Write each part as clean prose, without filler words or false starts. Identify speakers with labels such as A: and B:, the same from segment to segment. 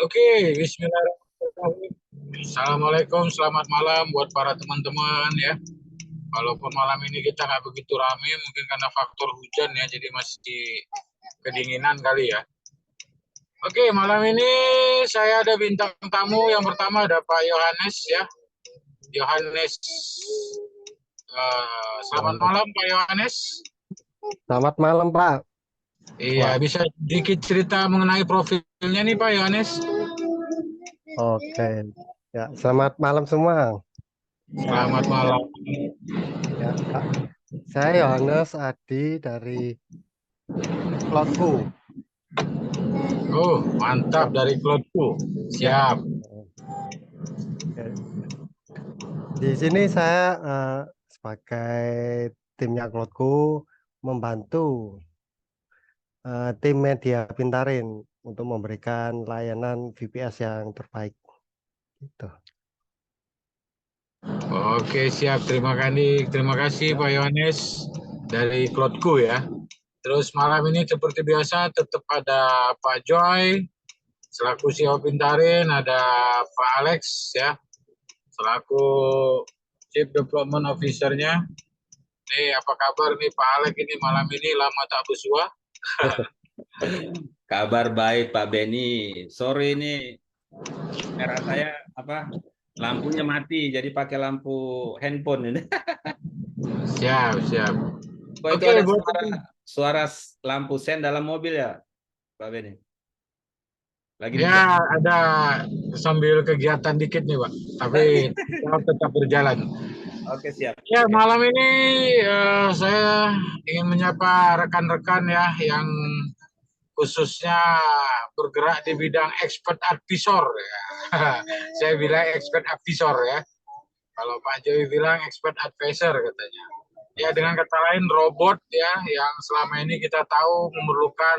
A: Oke, bismillahirrahmanirrahim. Assalamualaikum, selamat malam buat para teman-teman ya. Walaupun malam ini kita nggak begitu rame, mungkin karena faktor hujan ya, jadi masih kedinginan kali ya. Oke, malam ini saya ada bintang tamu. Yang pertama ada Pak Yohanes ya. Yohanes, selamat malam Pak Yohanes.
B: Selamat malam, Pak.
A: Iya,
B: Wah,
A: bisa sedikit cerita mengenai profilnya nih Pak Yohanes?
B: oke. Ya, selamat malam semua.
A: Selamat malam.
B: Ya, Kak. Saya Yohanes Adi dari Cloudku.
A: Oh, mantap
B: Ya,
A: dari klubku.
B: ya.
A: Siap.
B: Oke. Di sini saya sebagai timnya Cloudku membantu tim media Pintarin untuk memberikan layanan VPS yang terbaik. Gitu.
A: Oke, siap. Terima kasih Pak Yohanes dari klubku ya. Terus malam ini seperti biasa tetap ada Pak Joy selaku CEO Pintarin, ada Pak Alex ya selaku Chief Development Officer-nya. Nih, apa kabar nih Pak Alex ini malam ini lama tak bersua?
C: Kabar baik Pak Beni. Sore ini era saya apa lampunya mati jadi pakai lampu handphone ini.
A: Siap, siap.
C: Kok itu
A: Oke,
C: ada
A: buat
C: suara lampu sen dalam mobil ya, Pak Beni? Lagi di
A: ya ada sambil kegiatan dikit nih Pak, tapi tetap berjalan.
C: Oke, siap.
A: Ya, malam ini saya ingin menyapa rekan-rekan ya yang khususnya bergerak di bidang expert advisor ya. Saya bilang expert advisor ya. Kalau Pak Joy bilang expert advisor katanya. Ya, dengan kata lain robot ya yang selama ini kita tahu memerlukan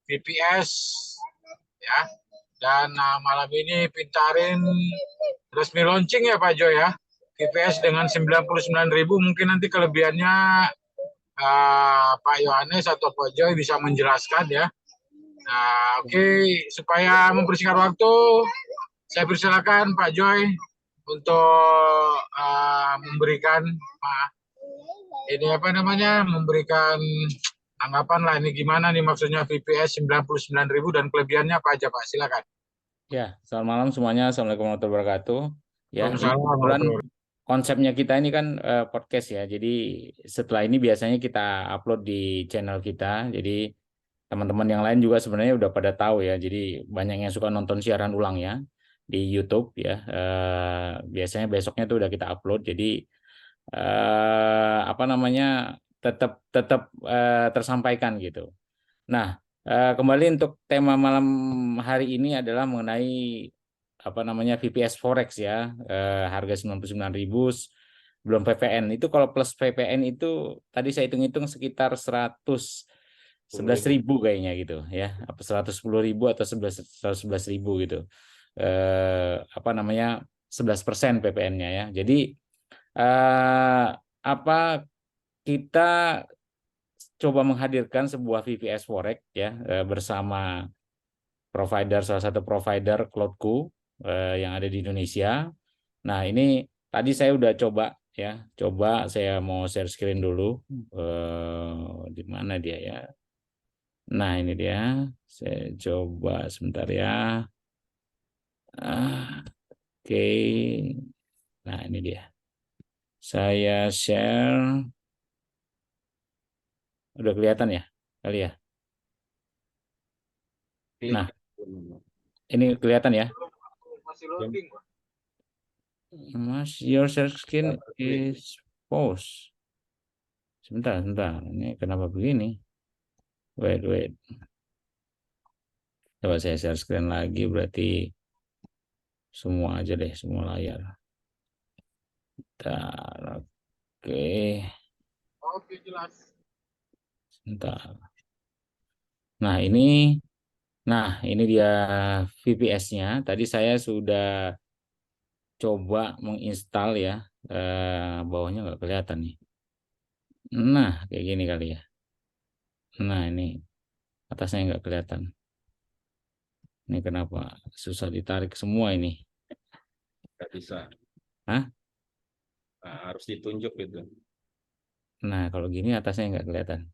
A: VPS ya. Dan malam ini Pintarin resmi launching ya Pak Joy ya. VPS dengan 99.000, mungkin nanti kelebihannya Pak Yohanes atau Pak Joy bisa menjelaskan ya. Nah, oke, supaya mempersingkat waktu, saya persilakan Pak Joy untuk memberikan ini apa namanya, memberikan anggapan lah ini gimana nih maksudnya VPS 99.000 dan kelebihannya apa aja Pak, silakan.
C: Ya, selamat malam semuanya. Assalamualaikum warahmatullahi wabarakatuh. Ya, ini
A: Waalaikumsalam
C: kebetulan
A: warahmatullahi
C: konsepnya kita ini kan podcast ya. Jadi setelah ini biasanya kita upload di channel kita. Jadi teman-teman yang lain juga sebenarnya udah pada tahu ya. Jadi banyak yang suka nonton siaran ulang ya di YouTube ya. Biasanya besoknya tuh udah kita upload. Jadi apa namanya tetap tetap tersampaikan gitu. Nah, kembali untuk tema malam hari ini adalah mengenai apa namanya VPS Forex ya, harga 99.000 belum PPN. Itu kalau plus PPN itu tadi saya hitung-hitung sekitar 111.000 kayaknya gitu ya, apa 110.000 atau 111.000 gitu. Apa namanya 11% PPN-nya ya. Jadi apa kita coba menghadirkan sebuah VPS Forex ya bersama salah satu provider cloudku yang ada di Indonesia. Nah, ini tadi saya udah coba ya, saya mau share screen dulu. Di mana dia ya? Nah, ini dia. Saya coba sebentar ya. Oke. Nah, ini dia. Saya share. Udah kelihatan ya? Kali ya? Nah, ini kelihatan ya?
A: Masih loading, Pak.
C: Mas, your share screen is pause. Sebentar. Ini kenapa begini? Wait. Coba saya share screen lagi, berarti semua aja deh, semua layar. Bentar, oke.
A: Oke, jelas.
C: Bentar. Nah, ini dia VPS-nya. Tadi saya sudah coba menginstal ya. Bawahnya nggak kelihatan nih. Nah, kayak gini kali ya. Nah, ini atasnya nggak kelihatan. Ini kenapa susah ditarik semua ini?
D: Nggak bisa.
C: Hah?
D: Nah, harus ditunjuk gitu.
C: Nah, kalau gini atasnya nggak kelihatan.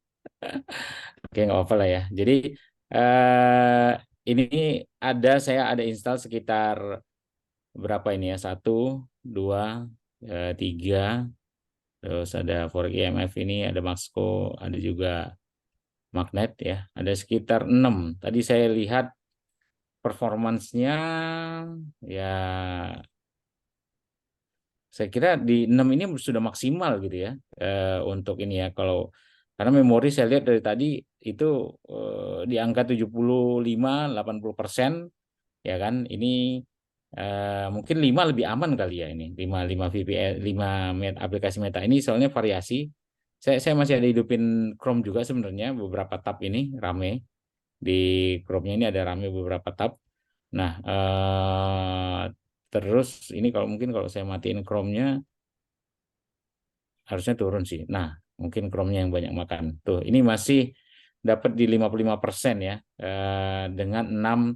C: Oke, nggak apa-apa lah ya. Jadi eh, ini saya ada install sekitar berapa ini ya? 1, 2, 3. Terus ada Forex IMF ini, ada Maxco, ada juga Magnet ya. Ada sekitar 6. Tadi saya lihat performansnya ya, saya kira di 6 ini sudah maksimal gitu ya, untuk ini ya. Karena memori saya lihat dari tadi itu di angka 75-80%, ya kan. Ini mungkin 5 lebih aman kali ya, ini 5 VPS, 5 aplikasi Meta ini soalnya variasi. Saya masih ada hidupin Chrome juga sebenarnya, beberapa tab ini rame di Chrome-nya, ini ada rame beberapa tab. Nah, terus ini kalau saya matiin Chrome-nya harusnya turun sih. Nah, mungkin Chrome-nya yang banyak makan. Tuh, ini masih dapat di 55% ya, dengan 6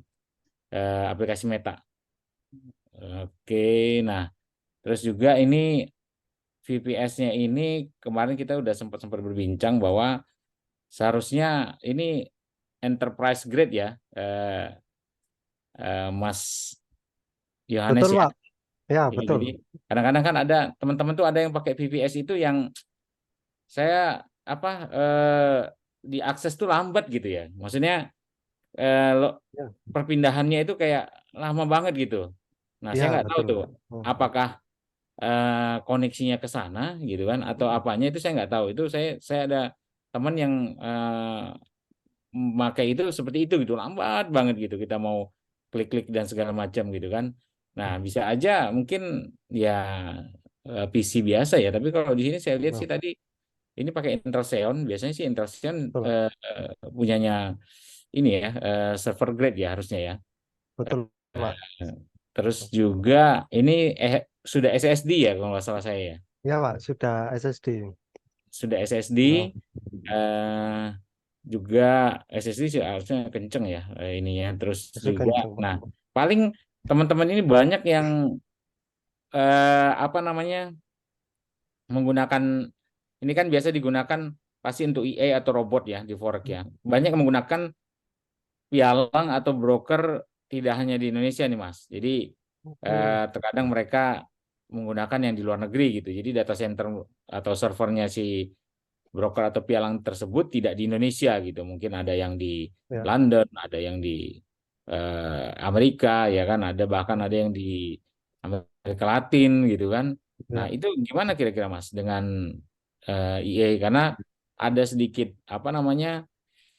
C: aplikasi Meta. Oke, nah terus juga ini VPS-nya ini kemarin kita udah sempat berbincang bahwa seharusnya ini enterprise grade ya, Mas Yohanes
B: Betul,
C: ya.
B: Pak. Ya,
C: Ya,
B: betul.
C: jadi kadang-kadang kan ada teman-teman tuh ada yang pakai VPS itu yang saya apa diakses tuh lambat gitu ya. Maksudnya
B: Ya,
C: perpindahannya itu kayak lama banget gitu. Nah, saya
B: ya,
C: nggak tahu
B: betul,
C: tuh
B: Pak. Hmm.
C: apakah koneksinya ke sana gitu kan atau apanya, itu saya nggak tahu. Itu saya ada teman yang memakai itu seperti itu gitu, lambat banget gitu. Kita mau klik-klik dan segala macam gitu kan. Nah, bisa aja mungkin ya PC biasa ya. Tapi kalau di sini saya lihat
B: Nah,
C: sih tadi ini pakai Intel Xeon. Biasanya sih Intel Xeon
B: betul,
C: punyanya ini ya, server grade ya harusnya ya.
B: betul, Pak.
C: Eh, Terus juga ini sudah SSD ya kalau nggak salah saya ya.
B: Ya, Pak, sudah SSD.
C: Sudah SSD,
B: Nah,
C: eh, juga SSD sih harusnya kenceng ya, ininya. Terus
B: masih
C: juga,
B: kencang, Pak.
C: nah paling teman-teman ini banyak yang apa namanya menggunakan ini kan biasa digunakan pasti untuk EA atau robot ya di Forex ya. Banyak yang menggunakan pialang atau broker tidak hanya di Indonesia nih Mas. Jadi
B: Hmm.
C: terkadang mereka menggunakan yang di luar negeri gitu. Jadi data center atau servernya si broker atau pialang tersebut tidak di Indonesia gitu. Mungkin ada yang di
B: Ya,
C: London, ada yang di Amerika ya kan, ada bahkan ada yang di Amerika Latin gitu kan. Nah,
B: ya.
C: itu gimana kira-kira Mas dengan EA, karena ada sedikit apa namanya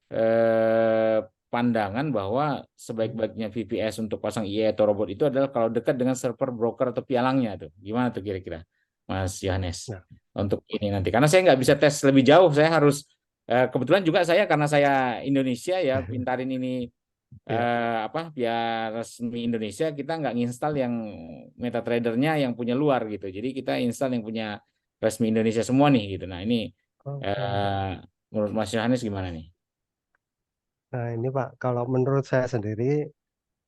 C: eh, pandangan bahwa sebaik-baiknya VPS untuk pasang EA atau robot itu adalah kalau dekat dengan server broker atau pialangnya tuh. Gimana tuh kira-kira, Mas Yohanes?
B: Ya,
C: Untuk ini nanti, karena saya nggak bisa tes lebih jauh, saya harus kebetulan juga saya karena saya Indonesia ya, pintarin ini
B: ya.
C: apa biar resmi Indonesia, kita nggak nginstal yang MetaTrader-nya yang punya luar gitu. Jadi kita install yang punya resmi Indonesia semua nih gitu. Nah, ini
B: Oke.
C: eh, menurut Mas Yohanes gimana nih?
B: Nah, ini Pak, kalau menurut saya sendiri,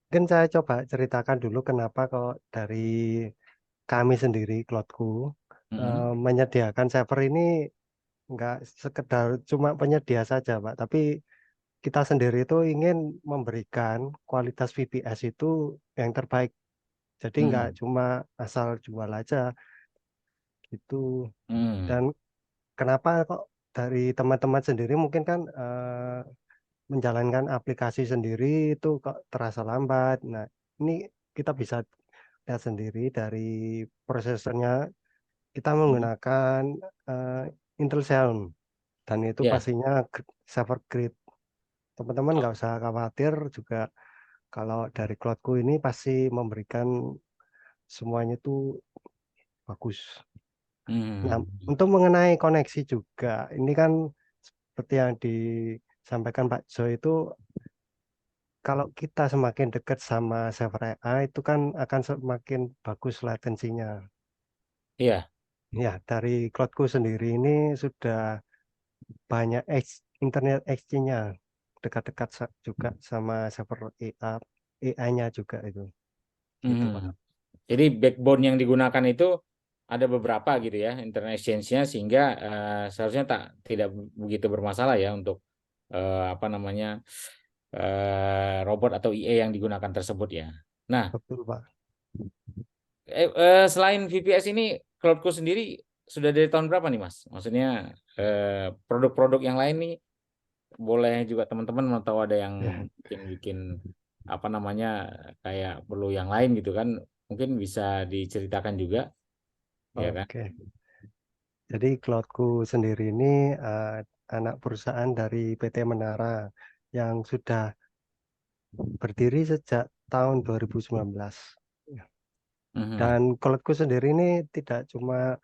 B: mungkin saya coba ceritakan dulu kenapa kalau dari kami sendiri, Cloudku,
C: Mm-mm.
B: menyediakan server ini nggak sekedar cuma penyedia saja, Pak, tapi kita sendiri itu ingin memberikan kualitas VPS itu yang terbaik. Jadi nggak
C: Mm-mm.
B: cuma asal jual aja gitu. Dan
C: Mm.
B: kenapa kok dari teman-teman sendiri mungkin kan menjalankan aplikasi sendiri itu kok terasa lambat. Nah, ini kita bisa lihat sendiri dari prosesornya. Kita
C: Mm.
B: menggunakan eh, Intel Xeon dan itu
C: Ya.
B: pastinya server grade. Teman-teman nggak usah khawatir juga kalau dari cloudku ini pasti memberikan semuanya itu bagus. Nah,
C: Mm.
B: untuk mengenai koneksi juga, ini kan seperti yang disampaikan Pak Jo itu kalau kita semakin dekat sama server AI itu kan akan semakin bagus latensinya.
C: Iya.
B: Ya, dari cloudku sendiri ini sudah banyak internet exchange-nya dekat-dekat juga sama server AI-nya juga itu. Gitu, Pak.
C: Jadi backbone yang digunakan itu ada beberapa gitu ya internet exchange-nya, sehingga seharusnya tidak begitu bermasalah ya untuk apa namanya robot atau IE yang digunakan tersebut ya. Nah,
B: Betul, Pak.
C: selain VPS ini, Cloudco sendiri sudah dari tahun berapa nih, Mas? Maksudnya produk-produk yang lain nih, boleh juga teman-teman mau tahu ada yang
B: Ya.
C: bikin apa namanya kayak perlu yang lain gitu kan, mungkin bisa diceritakan juga, ya kan?
B: Oke. Jadi Cloudku sendiri ini anak perusahaan dari PT Menara yang sudah berdiri sejak tahun 2019.
C: Mhm.
B: Dan Cloudku sendiri ini tidak cuma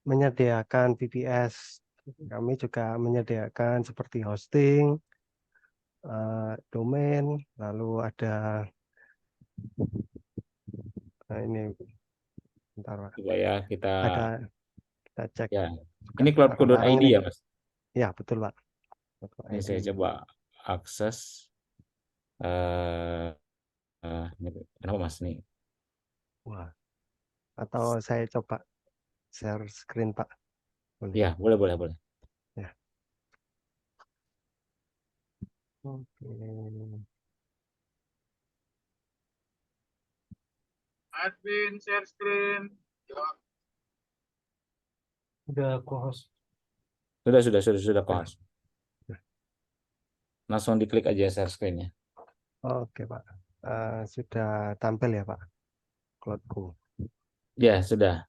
B: menyediakan VPS, kami juga menyediakan seperti hosting, domain, lalu ada ini, bentar Pak,
C: Coba ya kita
B: kita cek
C: ya.
B: juga
C: Ini
B: bareng-bareng
C: cloudco.id
B: nih.
C: ya, Mas.
B: Ya, betul Pak.
C: Ini saya coba akses. Ini kenapa Mas nih?
B: Wah, atau saya coba share screen Pak. Boleh.
C: Ya, boleh.
B: Ya. Oke.
A: Admin share screen. Yuk.
B: Udah aku host.
C: Sudah kok.
B: Ya.
C: Langsung diklik aja share screen-nya.
B: Oke Pak. Sudah tampil ya Pak, Cloudku.
C: Ya, sudah.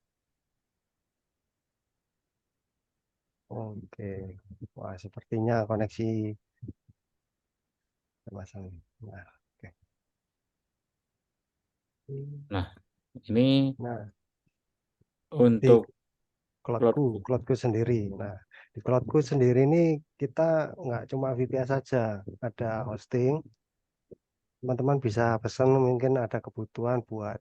B: Oke. Wah, sepertinya koneksi masalah. Nah, oke.
C: Nah, ini
B: Nah, di
C: untuk Cloudco.
B: Cloudku sendiri. Nah, di Cloudku sendiri ini kita nggak cuma VPS saja, ada hosting. Teman-teman bisa pesan, mungkin ada kebutuhan buat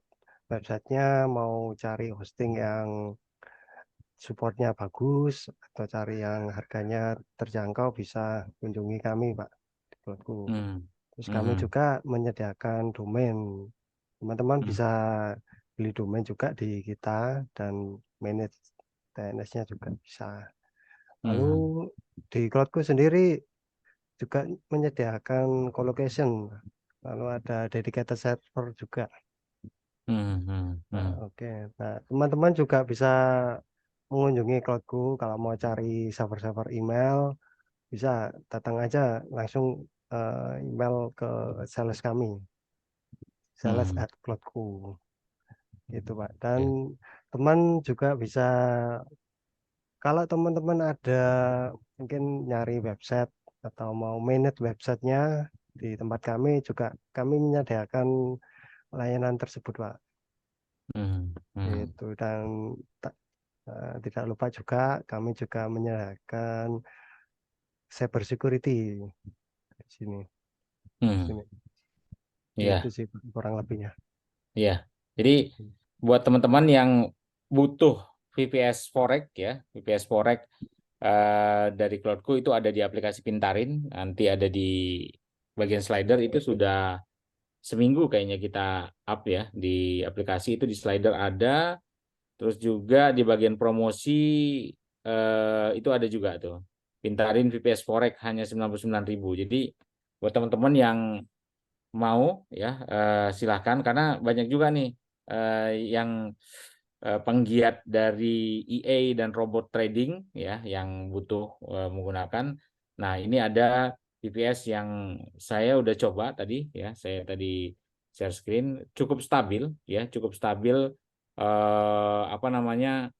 B: websitenya, mau cari hosting yang supportnya bagus atau cari yang harganya terjangkau, bisa kunjungi kami Pak di Cloudku. Terus kami
C: Mhm.
B: juga menyediakan domain. Teman-teman
C: Hmm.
B: bisa beli domain juga di kita dan manage TNS-nya juga bisa. Lalu di Cloudku sendiri juga menyediakan colocation. Lalu ada dedicated server juga. Nah, oke. Nah, teman-teman juga bisa mengunjungi Cloudku kalau mau cari server-server email, bisa datang aja langsung email ke sales kami, sales@cloudku, gitu Pak. Dan
C: Ya.
B: teman juga bisa, kalau teman-teman ada mungkin nyari website atau mau manage websitenya di tempat kami, juga kami menyediakan layanan tersebut Pak. Itu. Dan tidak lupa juga kami juga menyediakan cyber security di sini.
C: Iya.
B: Itu sih kurang lebihnya.
C: Iya. Jadi buat teman-teman yang butuh VPS Forex ya, VPS Forex dari Cloudco itu ada di aplikasi Pintarin, nanti ada di bagian slider itu sudah seminggu kayaknya kita up ya di aplikasi itu, di slider ada, terus juga di bagian promosi itu ada juga tuh. Pintarin VPS Forex hanya 99.000. Jadi buat teman-teman yang mau ya silahkan, karena banyak juga nih yang penggiat dari EA dan robot trading ya yang butuh menggunakan. Nah, ini ada VPS yang saya udah coba tadi ya, saya tadi share screen, cukup stabil ya, cukup stabil apa namanya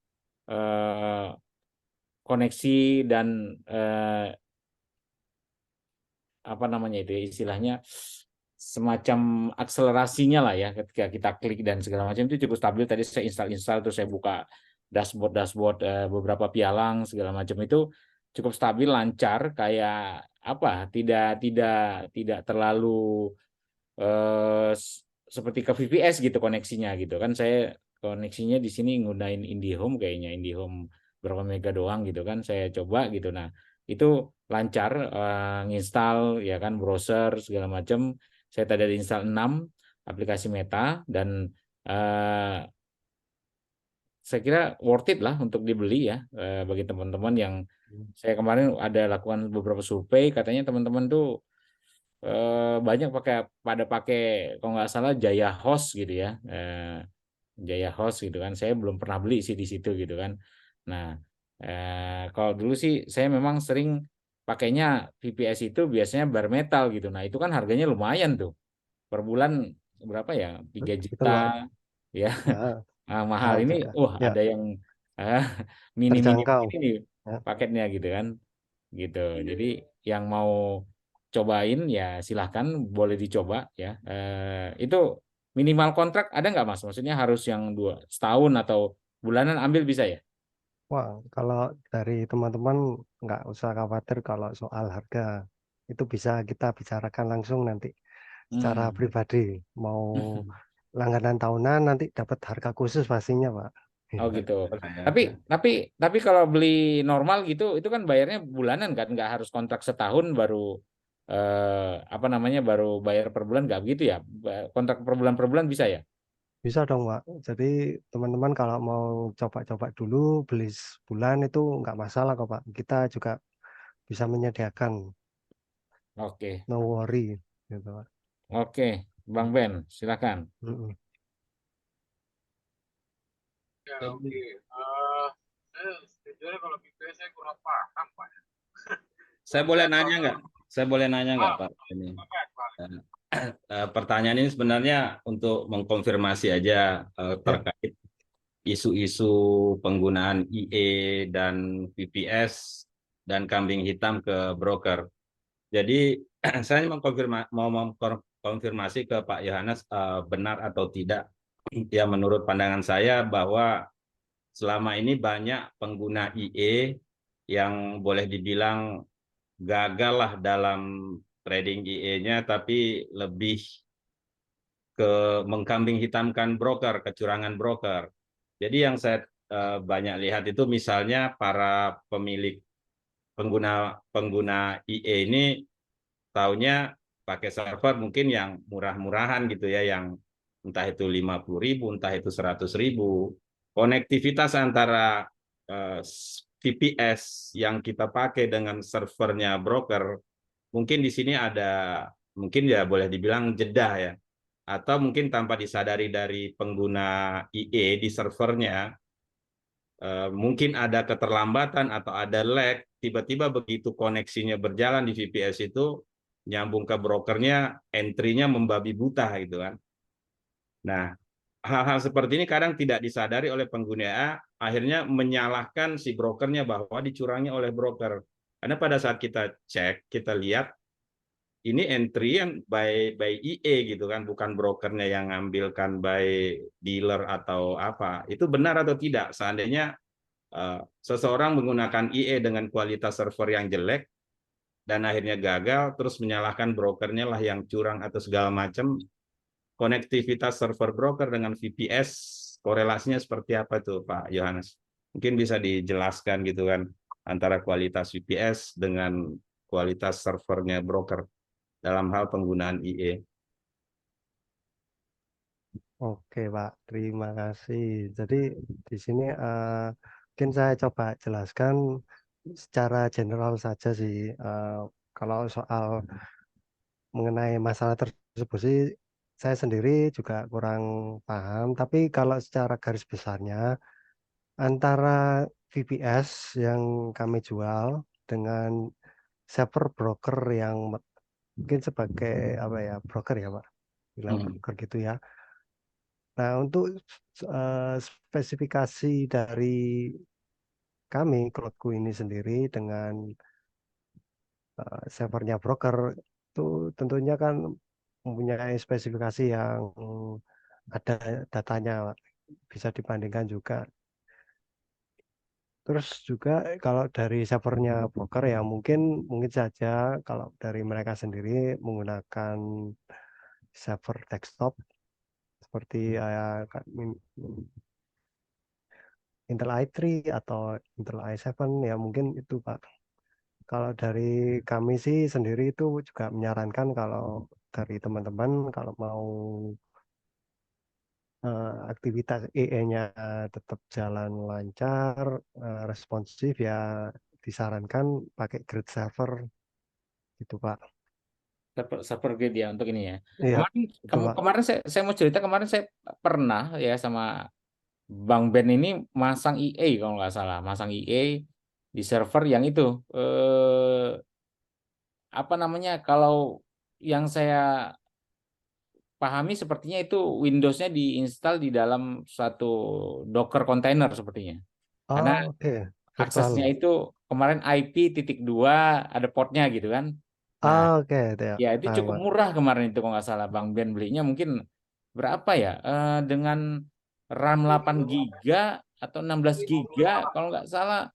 C: koneksi dan apa namanya itu ya, istilahnya semacam akselerasinya lah ya, ketika kita klik dan segala macam itu cukup stabil. Tadi saya install terus saya buka dashboard beberapa pialang segala macam itu cukup stabil, lancar, kayak apa, tidak terlalu seperti ke VPS gitu koneksinya gitu kan. Saya koneksinya di sini nggunain IndiHome, kayaknya IndiHome berapa mega doang gitu kan, saya coba gitu. Nah itu lancar, nginstal ya kan, browser segala macam. Saya tadi install 6 aplikasi Meta, dan saya kira worth it lah untuk dibeli ya, bagi teman-teman yang saya kemarin ada lakukan beberapa survei, katanya teman-teman tuh banyak pakai kalau nggak salah Jaya Host gitu ya, Jaya Host gitu kan. Saya belum pernah beli sih di situ gitu kan. Nah, kalau dulu sih saya memang sering pakainya VPS itu biasanya bare metal gitu. Nah, itu kan harganya lumayan tuh. Per bulan berapa ya? 3
B: Betul
C: juta
B: Pak.
C: ya.
B: Ya,
C: Mahal
B: mahal
C: ini.
B: juga.
C: Wah,
B: Ya,
C: ada yang uh, mini-mini
B: terjangkau.
C: begini nih
B: Ya.
C: paketnya gitu kan. Gitu. Jadi yang mau cobain ya silahkan, boleh dicoba ya. Itu minimal kontrak ada nggak Mas? Maksudnya harus yang 2 setahun atau bulanan ambil bisa ya?
B: Wah, kalau dari teman-teman nggak usah khawatir kalau soal harga. Itu bisa kita bicarakan langsung nanti secara
C: Hmm.
B: pribadi. Mau langganan tahunan nanti dapat harga khusus pastinya, Pak.
C: Oh
B: Iya.
C: gitu.
D: Ya.
C: Tapi kalau beli normal gitu, itu kan bayarnya bulanan kan, nggak harus kontrak setahun baru apa namanya, baru bayar per bulan, nggak begitu ya? Kontrak per bulan bisa ya?
B: Bisa dong, Pak. Jadi teman-teman kalau mau coba-coba dulu beli sebulan itu nggak masalah kok, Pak. Kita juga bisa menyediakan,
C: Oke,
B: no worry, gitu, Pak.
C: oke, Bang Ben, silakan.
B: Mm-mm.
A: Ya, oke. Saya sejujurnya kalau VPS saya kurang paham, Pak.
D: Saya boleh
A: Saya
D: nanya
A: tahu,
D: nggak? Saya boleh nanya nggak,
A: ah,
D: Pak? Ini
A: Pak.
D: pertanyaan ini sebenarnya untuk mengkonfirmasi aja
B: Ya,
D: terkait isu-isu penggunaan IE dan VPS dan kambing hitam ke broker. Jadi saya mau mengkonfirmasi ke Pak Yohanes benar atau tidak. Ya, menurut pandangan saya bahwa selama ini banyak pengguna IE yang boleh dibilang gagal lah dalam trading IE-nya, tapi lebih ke mengkambing hitamkan broker, kecurangan broker. Jadi yang saya banyak lihat itu misalnya para pemilik pengguna pengguna IE ini taunya pakai server mungkin yang murah-murahan gitu ya, yang entah itu 50.000, entah itu 100.000. Konektivitas antara VPS yang kita pakai dengan servernya broker, mungkin di sini ada, mungkin ya boleh dibilang jeda ya, atau mungkin tanpa disadari dari pengguna IE di servernya, mungkin ada keterlambatan atau ada lag, tiba-tiba begitu koneksinya berjalan di VPS itu nyambung ke brokernya, entry-nya membabi buta gitu kan. Nah, hal-hal seperti ini kadang tidak disadari oleh pengguna, akhirnya menyalahkan si brokernya bahwa dicurangi oleh broker. Karena pada saat kita cek, kita lihat ini entry yang by IE gitu kan, bukan brokernya yang ngambilkan by dealer atau apa. Itu benar atau tidak? Seandainya seseorang menggunakan IE dengan kualitas server yang jelek dan akhirnya gagal, terus menyalahkan brokernya lah yang curang atau segala macam. Konektivitas server broker dengan VPS, korelasinya seperti apa tuh Pak Yohanes? Mungkin bisa dijelaskan gitu kan, antara kualitas VPS dengan kualitas servernya broker dalam hal penggunaan IE.
B: oke, Pak. Terima kasih. Jadi di sini mungkin saya coba jelaskan secara general saja sih. Kalau soal mengenai masalah tersebut sih saya sendiri juga kurang paham. Tapi kalau secara garis besarnya antara VPS yang kami jual dengan server broker yang mungkin sebagai apa ya, broker ya Pak, bilang broker gitu ya. Nah, untuk spesifikasi dari kami Cloudku ini sendiri dengan servernya broker itu tentunya kan mempunyai spesifikasi yang ada datanya, Pak. Bisa dibandingkan juga. Terus juga kalau dari servernya broker ya mungkin saja kalau dari mereka sendiri menggunakan server desktop seperti Intel i3 atau Intel i7 ya mungkin itu Pak. Kalau dari kami sih sendiri itu juga menyarankan kalau dari teman-teman kalau mau aktivitas EE-nya tetap jalan lancar, responsif ya disarankan pakai grid server gitu Pak.
C: Server grid ya untuk ini ya.
B: Iya,
C: Kemarin
B: itu Pak.
C: kemarin saya mau cerita, kemarin saya pernah ya sama Bang Ben ini masang EA kalau nggak salah, masang EA di server yang itu apa namanya, kalau yang saya pahami sepertinya itu Windows-nya diinstal di dalam suatu Docker container sepertinya. Karena
B: Oh, oke. Virtual.
C: aksesnya itu kemarin IP.2 ada portnya gitu kan. Nah,
B: Oke, itu ya.
C: ya itu
B: Paham,
C: cukup
B: Pak.
C: murah kemarin itu kalau nggak salah Bang Ben belinya mungkin berapa ya? Dengan RAM 8 giga atau 16 giga kalau nggak salah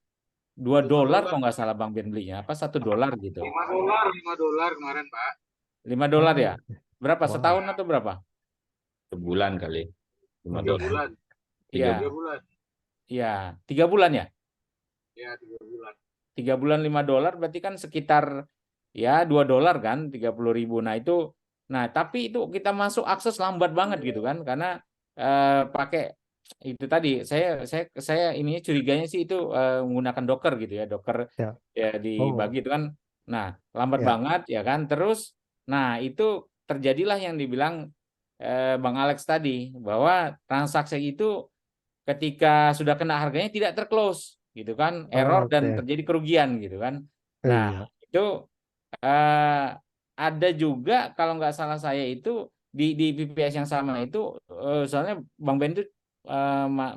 C: $2 kalau nggak salah Bang Ben belinya, apa $1 gitu.
A: $5 kemarin, Pak.
C: $5 ya?
B: Oh,
C: Berapa?
B: wow.
C: Setahun atau berapa?
D: Sebulan kali. 5
A: 3
D: dolar.
A: bulan.
C: Iya,
A: 3 bulan.
C: iya, 3 bulan ya?
A: Ya, 3 bulan.
C: 3 bulan $5 berarti kan sekitar ya $2 kan, 30.000. Nah tapi itu kita masuk akses lambat banget gitu kan, karena pakai itu tadi saya ininya curiganya sih itu menggunakan Docker gitu ya, Docker
B: Ya.
C: ya
B: Oh,
C: dibagi itu kan. Nah lambat
B: ya.
C: banget ya kan, terus nah itu terjadilah yang dibilang Bang Alex tadi, bahwa transaksi itu ketika sudah kena harganya tidak terclose gitu kan, error dan
B: Oke.
C: terjadi kerugian gitu kan. Nah
B: Iya.
C: itu ada juga kalau nggak salah saya itu di VPS yang sama itu soalnya Bang Ben itu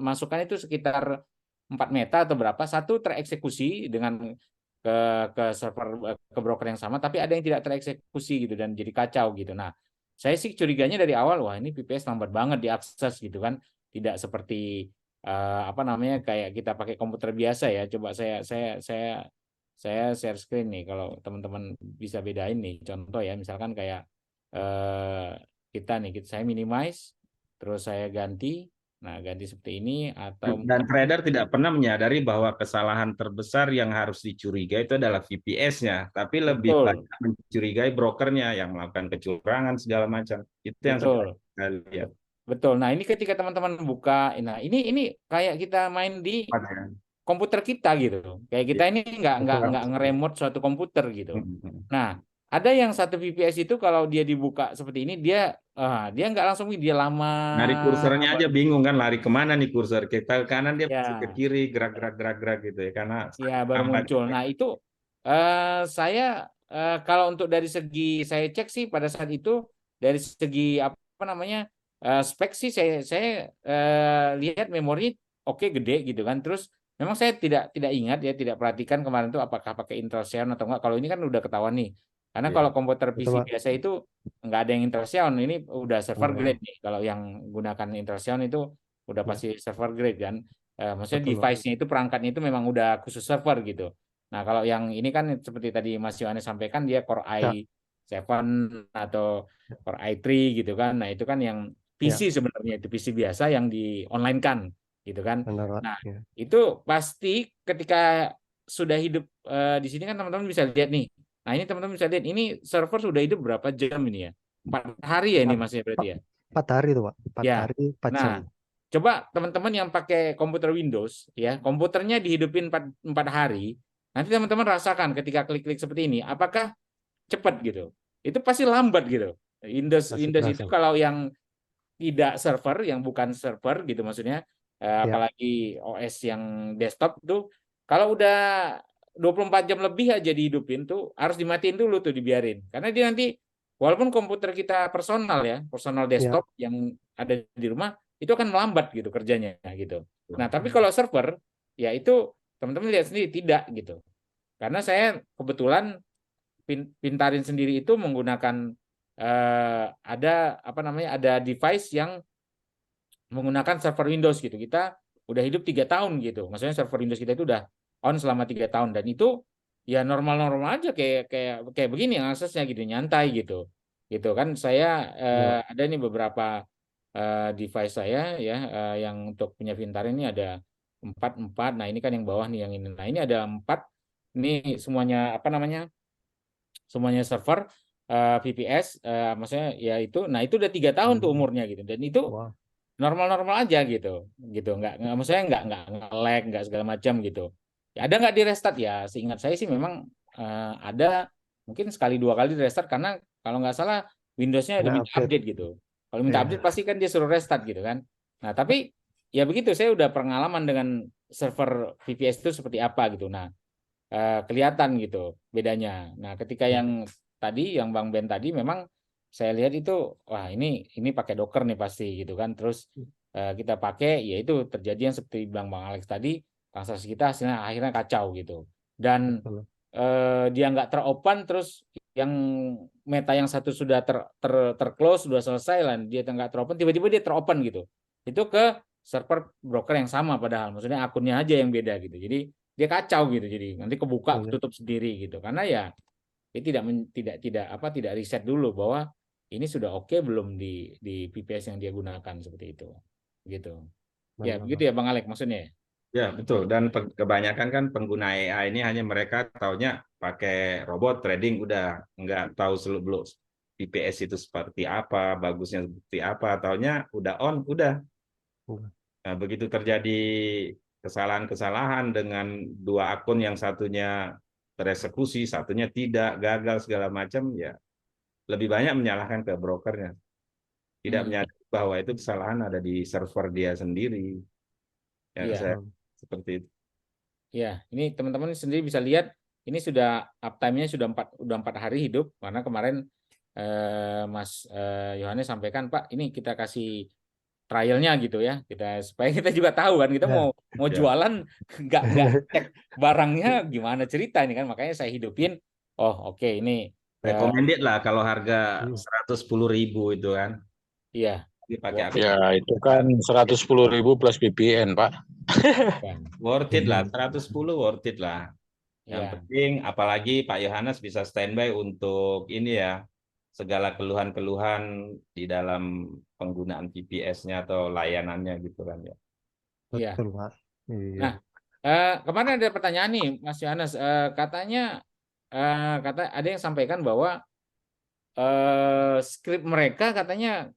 C: masukkan itu sekitar 4 meta atau berapa, satu tereksekusi dengan ke server ke broker yang sama, tapi ada yang tidak tereksekusi gitu dan jadi kacau gitu. Nah saya sih curiganya dari awal, wah ini VPS lambat banget diakses gitu kan, tidak seperti apa namanya kayak kita pakai komputer biasa ya. Coba saya share screen nih kalau teman-teman bisa bedain nih contoh ya, misalkan kayak eh, saya minimize terus saya ganti, nah ganti seperti ini atau
D: Dan trader tidak pernah menyadari bahwa kesalahan terbesar yang harus dicurigai itu adalah VPS-nya, tapi lebih
C: betul
D: banyak mencurigai brokernya yang melakukan kecurangan segala macam. Itu yang
C: betul
D: saya lihat.
C: betul. Nah ini ketika teman-teman buka, nah ini kayak kita main di komputer kita gitu. Kayak kita ini nggak ngeremote suatu komputer gitu. Nah, ada yang satu VPS itu kalau dia dibuka seperti ini dia nggak langsung, dia lama.
D: Dari kursornya aja bingung kan, lari kemana nih kursor, kita ke kanan dia pasti ke
C: Ya,
D: kiri, gerak gitu ya, karena
C: ya baru
D: lambat.
C: muncul. Nah, itu saya kalau untuk dari segi saya cek sih pada saat itu dari segi apa namanya spek sih saya lihat memori oke gede gitu kan. Terus memang saya tidak ingat ya, tidak perhatikan kemarin tuh apakah pakai Intel Xeon atau enggak. Kalau ini kan udah ketahuan nih. Karena
D: Ya.
C: kalau komputer
B: Itu,
C: PC
B: Pak.
C: biasa itu nggak ada yang Intel Xeon, ini udah server
B: Oh,
C: grade nih. Kalau yang gunakan Intel Xeon itu udah
B: ya.
C: pasti server grade kan. Maksudnya
B: Betul, Pak.
C: device-nya itu, perangkatnya itu memang udah khusus server gitu. Nah, kalau yang ini kan seperti tadi Mas Yohanes sampaikan, dia Core
B: Ya.
C: i7 atau Core i3 gitu kan. Nah, itu kan yang
B: Ya.
C: PC sebenarnya, itu PC biasa yang di online kan gitu kan.
B: Benar, Pak.
C: Nah,
B: Ya.
C: itu pasti ketika sudah hidup di sini kan teman-teman bisa lihat nih. Nah, ini teman-teman bisa lihat ini server sudah hidup berapa jam ini ya? 4 hari ya ini masnya berarti ya.
B: 4 hari tuh, Pak. 4
C: Ya.
B: hari, 4 jam.
C: Nah, coba teman-teman yang pakai komputer Windows ya, komputernya dihidupin 4 hari. Nanti teman-teman rasakan ketika klik-klik seperti ini, apakah cepat gitu? Itu pasti lambat gitu. Windows
B: Masih
C: Windows itu
B: berasa.
C: kalau yang tidak server, yang bukan server gitu maksudnya,
B: Ya.
C: apalagi OS yang desktop tuh, kalau udah 24 jam lebih aja dihidupin tuh harus dimatiin dulu tuh, dibiarin. Karena dia nanti walaupun komputer kita personal ya, personal
B: Ya.
C: desktop yang ada di rumah, itu akan melambat gitu kerjanya gitu. Nah, tapi kalau server ya itu teman-teman lihat sendiri tidak gitu. Karena saya kebetulan pintarin sendiri itu menggunakan ada apa namanya, ada device yang menggunakan server Windows gitu. Kita udah hidup 3 tahun gitu. Maksudnya server Windows kita itu udah on selama 3 tahun, dan itu ya normal-normal aja kayak begini aksesnya gitu, nyantai gitu. gitu kan. Saya
B: Ya.
C: ada nih beberapa device saya ya, yang untuk punya Vintar ini ada 4. Nah ini kan yang bawah nih yang ini. Nah ini ada 4. Ini semuanya apa namanya? Semuanya server VPS, maksudnya ya itu. Nah itu udah 3 tahun tuh umurnya gitu. Dan itu
B: Wah.
C: normal-normal aja gitu, nggak maksudnya nggak nge-lag, nggak segala macam gitu. Ya, ada nggak di restart ya? Seingat saya sih memang ada, mungkin sekali 2 kali di restart karena kalau nggak salah Windowsnya ada
B: Kena
C: minta
B: update.
C: update gitu. Kalau minta
B: Iya.
C: update pasti kan dia suruh restart gitu kan. Nah tapi ya begitu, saya udah pengalaman dengan server VPS itu seperti apa gitu. Nah kelihatan gitu bedanya. Nah ketika yang tadi, yang Bang Ben tadi, memang saya lihat itu, wah ini pakai Docker nih pasti gitu kan. Terus kita pakai, ya itu terjadi yang seperti bilang Bang Alex tadi, transaksi kita hasilnya akhirnya kacau gitu. Dan
B: Betul.
C: dia nggak teropen, terus yang meta yang satu sudah terclose, sudah selesai lah, dia nggak teropen, tiba-tiba dia teropen gitu. Itu ke server broker yang sama padahal, maksudnya akunnya aja yang beda gitu. Jadi dia kacau gitu, jadi nanti kebuka
B: Iya.
C: tutup sendiri gitu, karena ya dia tidak riset dulu bahwa ini sudah oke belum di VPS yang dia gunakan, seperti itu gitu ya.
B: Benar,
C: Begitu
B: Pak.
C: ya Bang Alex maksudnya ya?
D: Ya, betul. Dan kebanyakan kan pengguna AI ini hanya mereka taunya pakai robot trading, udah nggak tahu seluk-beluk VPS itu seperti apa, bagusnya seperti apa, taunya udah on, udah.
B: Udah.
D: Nah, begitu terjadi kesalahan-kesalahan dengan 2 akun, yang satunya tereksekusi, satunya tidak, gagal segala macam, ya lebih banyak menyalahkan ke brokernya. Tidak menyadari bahwa itu kesalahan ada di server dia sendiri. Ya,
C: Iya.
D: saya seperti itu.
C: Ya, ini teman-teman sendiri bisa lihat, ini sudah uptime-nya sudah 4 hari hidup, karena kemarin Mas Yohanes sampaikan, Pak, ini kita kasih trialnya gitu ya, kita supaya kita juga tahu kan, kita
B: Ya.
C: mau
D: Ya.
C: jualan nggak cek barangnya gimana cerita ini kan, makanya saya hidupin. Oh oke, ini
D: Recommended lah kalau harga
B: Hmm.
D: 110.000 itu kan.
C: iya.
D: Dipakai apa?
A: Ya, itu kan 110.000 plus BPN, Pak.
D: Worth it lah, 110 worth it lah. Yang
C: Ya,
D: penting, apalagi Pak Yohanes bisa standby untuk ini ya, segala keluhan-keluhan di dalam penggunaan VPS-nya atau layanannya gitu kan ya.
C: iya.
B: Betul, Pak. Iya.
C: Nah, kemarin ada pertanyaan nih, Mas Yohanes. Katanya ada yang sampaikan bahwa script mereka katanya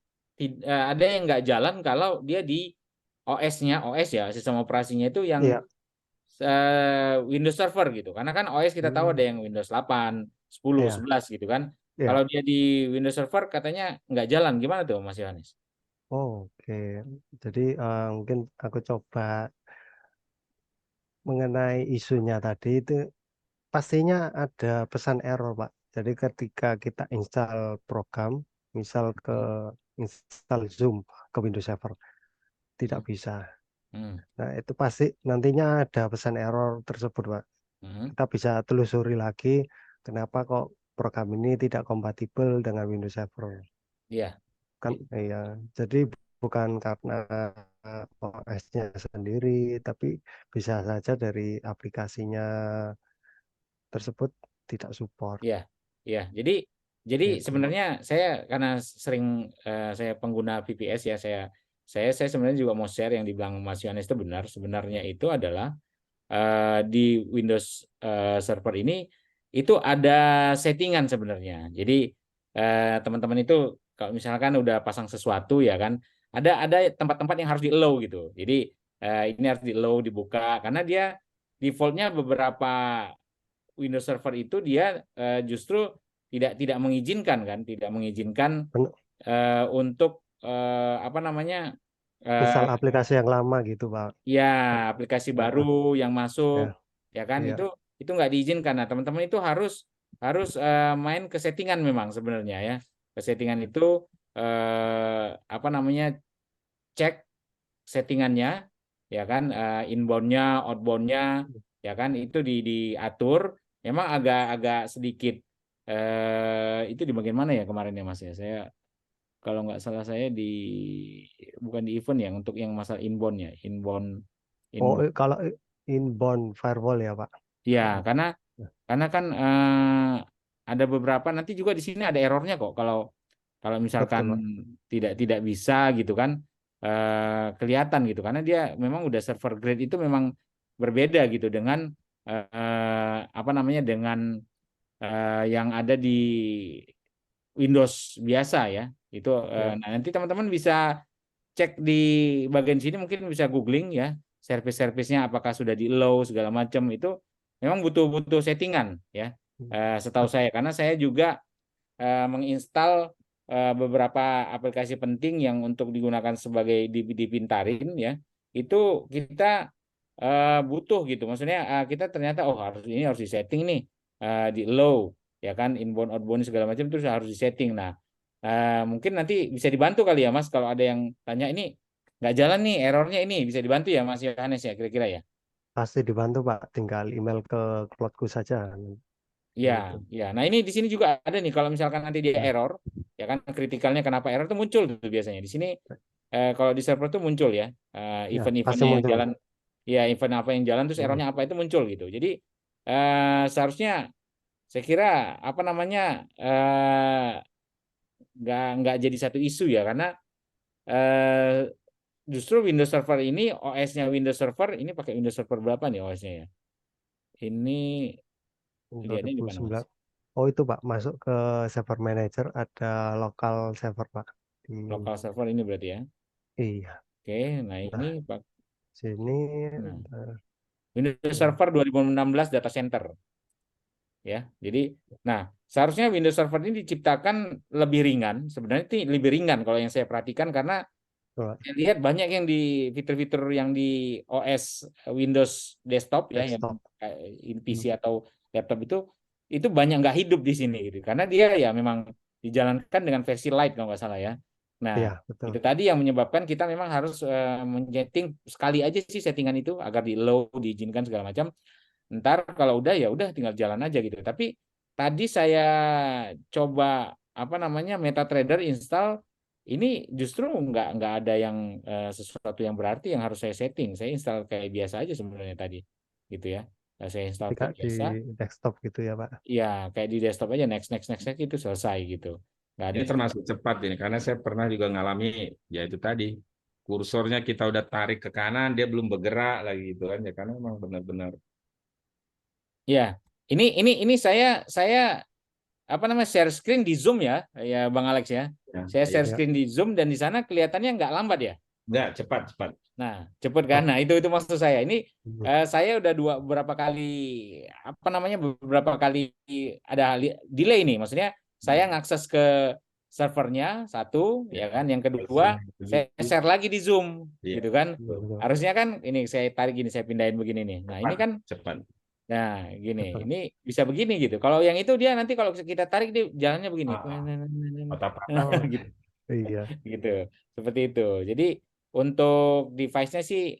C: ada yang nggak jalan kalau dia di OS-nya, OS ya, sistem operasinya itu yang
B: Iya.
C: Windows Server gitu. Karena kan OS kita tahu ada yang Windows 8, 10,
B: Iya.
C: 11 gitu kan.
B: Iya.
C: Kalau dia di Windows Server katanya nggak jalan. Gimana tuh Mas Yohanes?
B: Oke. Jadi mungkin aku coba mengenai isunya tadi itu, pastinya ada pesan error, Pak. Jadi ketika kita install program, misal install Zoom ke Windows Server, tidak bisa.
C: Hmm.
B: Nah, itu pasti nantinya ada pesan error tersebut, Pak.
C: Hmm.
B: Kita bisa telusuri lagi kenapa kok program ini tidak kompatibel dengan Windows Server.
C: Iya.
B: Kan iya. Jadi bukan karena OS-nya sendiri, tapi bisa saja dari aplikasinya tersebut tidak support.
C: Iya. Iya. Jadi
B: Itu.
C: sebenarnya saya karena sering saya pengguna VPS ya, saya sebenarnya juga mau share yang dibilang Mas Yohanes itu benar. Sebenarnya itu adalah di Windows Server ini itu ada settingan sebenarnya. Jadi teman-teman itu kalau misalkan udah pasang sesuatu ya kan, ada tempat-tempat yang harus di-allow gitu. Jadi ini harus di-allow, dibuka, karena dia defaultnya beberapa Windows Server itu dia justru tidak mengizinkan kan, tidak mengizinkan untuk apa namanya
B: Install aplikasi yang lama gitu, Pak.
C: ya aplikasi baru yang masuk
B: Ya,
C: ya kan,
B: iya.
C: itu nggak diizinkan. Nah teman-teman itu harus main ke settingan memang sebenarnya ya, ke settingan itu apa namanya, cek settingannya ya kan, inboundnya, outboundnya ya kan, itu diatur. Memang agak sedikit itu di bagian mana ya kemarin ya Mas ya, saya kalau nggak salah saya bukan di event ya, untuk yang masalah inbound ya, inbound.
B: Oh, kalau inbound firewall ya, Pak.
C: Ya, karena kan ada beberapa, nanti juga di sini ada errornya kok, kalau Kalau misalkan
B: Pak.
C: tidak bisa gitu kan, kelihatan gitu, karena dia memang udah server grade itu memang berbeda gitu dengan apa namanya, dengan yang ada di Windows biasa ya. Itu
B: Ya.
C: nah, nanti teman-teman bisa cek di bagian sini, mungkin bisa googling ya, service-servisnya apakah sudah di allow segala macam. Itu memang butuh settingan ya, setahu saya, karena saya juga menginstal beberapa aplikasi penting yang untuk digunakan sebagai dipintarin ya. Itu kita butuh gitu, maksudnya kita ternyata ini harus disetting nih, di low ya kan, inbound outbound segala macam terus harus disetting. Nah, mungkin nanti bisa dibantu kali ya Mas, kalau ada yang tanya ini nggak jalan nih, errornya ini, bisa dibantu ya Mas Yohanes ya, kira-kira ya.
B: Pasti dibantu Pak, tinggal email ke cloudku saja.
C: Ya,
B: Gitu.
C: ya. Nah ini di sini juga ada nih, kalau misalkan nanti dia
B: Ya.
C: error, ya kan, kritikalnya kenapa error itu muncul tuh biasanya. Di sini kalau di server tuh muncul ya,
B: Ya, pasti
C: event-eventnya yang
B: muncul.
C: jalan, ya event apa yang jalan terus errornya apa itu muncul gitu. Jadi seharusnya saya kira apa namanya, nggak jadi satu isu ya, karena eh, justru Windows Server ini, OS-nya Windows Server ini pakai Windows Server berapa nih OS-nya ya? Ini lihatnya di mana Mas?
B: 2009. Oh itu Pak, masuk ke server manager ada local server Pak.
C: Local server ini berarti ya.
B: Iya.
C: Oke, nah ini
B: Nah,
C: Pak.
B: sini
C: Nah,
B: eh,
C: Windows Server 2016 data center ya. Jadi, nah seharusnya Windows Server ini diciptakan lebih ringan. Sebenarnya itu lebih ringan kalau yang saya perhatikan, karena
B: Pak,
C: saya lihat banyak yang di fitur-fitur yang di OS Windows desktop ya, yang
B: desktop.
C: PC atau laptop itu banyak nggak hidup di sini gitu. Karena dia ya memang dijalankan dengan versi light kalau nggak salah ya. Nah,
B: Iya, betul.
C: itu tadi yang menyebabkan kita memang harus men-setting sekali aja sih settingan itu agar di allow, diizinkan segala macam. Ntar kalau udah ya udah tinggal jalan aja gitu. Tapi tadi saya coba apa namanya, MetaTrader install, ini justru nggak ada yang sesuatu yang berarti yang harus saya setting. Saya install kayak biasa aja sebenarnya tadi, gitu ya. Saya install
B: Ketika
C: kayak
B: di
C: biasa,
B: desktop gitu ya Pak.
C: ya kayak di desktop aja, next next next next itu selesai gitu. Nggak ada
D: Ini
C: yang
D: termasuk cepat ini karena saya pernah juga ngalami ya itu tadi kursornya kita udah tarik ke kanan dia belum bergerak lagi gitu kan ya karena memang benar-benar
C: ya. Ini saya apa namanya, share screen di Zoom ya, ya Bang Alex ya.
D: ya,
C: Saya
D: ya.
C: share
B: Ya.
C: screen di Zoom dan di sana kelihatannya nggak lambat ya.
D: Enggak cepat cepat.
C: Nah, cepet kan? Nah, itu maksud saya. Ini
B: Hmm.
C: saya udah beberapa kali apa namanya, beberapa kali ada delay nih. Maksudnya saya ngakses ke servernya satu, ya kan. Yang kedua, saya share lagi di Zoom,
D: Iya,
C: gitu kan.
B: Betul.
C: Harusnya kan ini saya tarik gini, saya pindahin begini nih. Nah, ini kan,
D: cepat.
C: nah gini,
B: Betul.
C: ini bisa begini gitu. Kalau yang itu dia nanti kalau kita tarik dia jalannya begini,
D: Patah-patah.
C: gitu.
B: Iya.
C: Gitu, seperti itu. Jadi untuk device-nya sih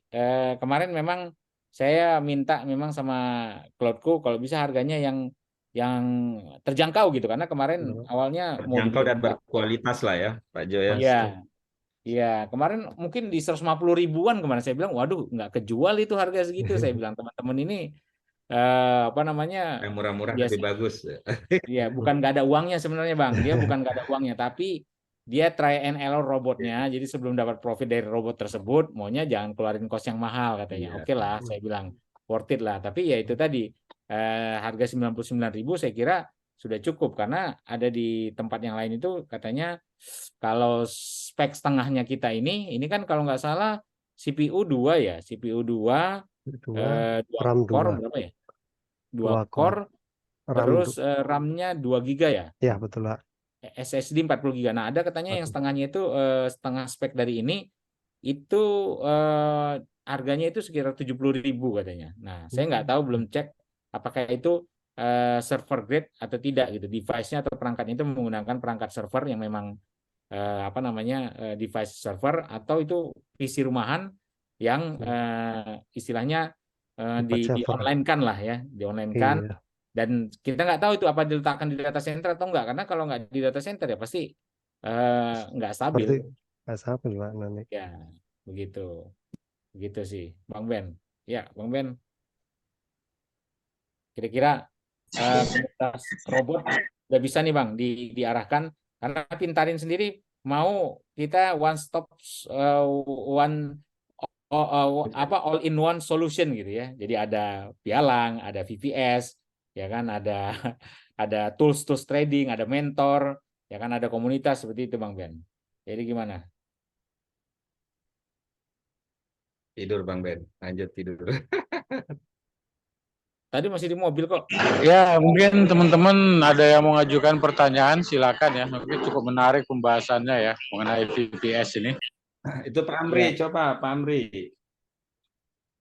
C: kemarin memang saya minta memang sama Cloudku kalau bisa harganya yang terjangkau gitu, karena kemarin awalnya mau
D: Terjangkau dan
C: dibuka.
D: berkualitas lah ya Pak Jo ya.
C: Iya, iya, kemarin mungkin di 150 ribuan kemarin, saya bilang waduh nggak kejual itu harga segitu, saya bilang teman-teman ini apa namanya,
D: Yang murah-murah
C: biasa.
D: lebih bagus.
C: Iya, bukan nggak ada uangnya sebenarnya Bang. Dia bukan nggak ada uangnya, tapi dia try and error robotnya. Jadi sebelum dapat profit dari robot tersebut, maunya jangan keluarin cost yang mahal katanya.
D: Iya.
C: Oke lah, saya bilang worth it lah. Tapi ya itu tadi, harga 99.000 saya kira sudah cukup, karena ada di tempat yang lain itu katanya kalau spek setengahnya kita ini kan kalau nggak salah CPU 2 ya, CPU 2,
B: Dua,
C: 2
B: RAM
C: core
B: 2.
C: berapa ya? 2
B: 2
C: core,
B: RAM
C: terus RAM-nya 2 giga ya.
B: ya betul Pak.
C: SSD 40 giga. Nah, ada katanya yang setengahnya itu setengah spek dari ini itu harganya itu sekitar 70.000 katanya. Nah, saya nggak tahu, belum cek apakah itu server grade atau tidak gitu. Device-nya atau perangkatnya itu menggunakan perangkat server yang memang apa namanya, device server, atau itu PC rumahan yang istilahnya
B: Tempat
C: di
B: server.
C: online-kan lah ya, di online-kan.
B: Iya.
C: Dan kita nggak tahu itu apa diletakkan di data center atau enggak, karena kalau nggak di data center ya pasti nggak stabil.
B: Berarti nggak sabar Pak nanti.
C: Ya, begitu. Begitu sih, Bang Ben. Ya, Bang Ben. Kira-kira komunitas robot udah bisa nih Bang diarahkan Karena Pintarin sendiri mau kita one stop one all in one solution gitu ya. Jadi ada pialang, ada VPS, ya kan, ada ada tools trading, ada mentor, ya kan, ada komunitas seperti itu Bang Ben. Jadi gimana?
D: Tidur Bang Ben, lanjut tidur.
C: Tadi masih di mobil kok.
A: Ya, mungkin teman-teman ada yang mau mengajukan pertanyaan, silakan ya. Mungkin cukup menarik pembahasannya ya mengenai VPS ini.
D: Itu Pak Amri,
C: Ya.
D: coba Pak Amri